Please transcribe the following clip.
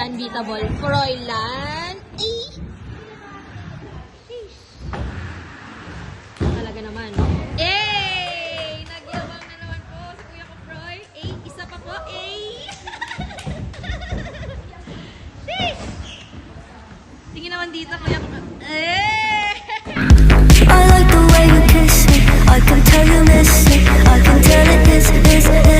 unbeatable Froilan. Ay! Talaga naman. Eh! Nagyabang na naman po si Kuya ko, Froy. Eh, isa pa po. Eh! Sheesh! Tingin naman dito, Kuya ko. Eh! I like the way you kiss me. I can tell you miss me. I can tell it is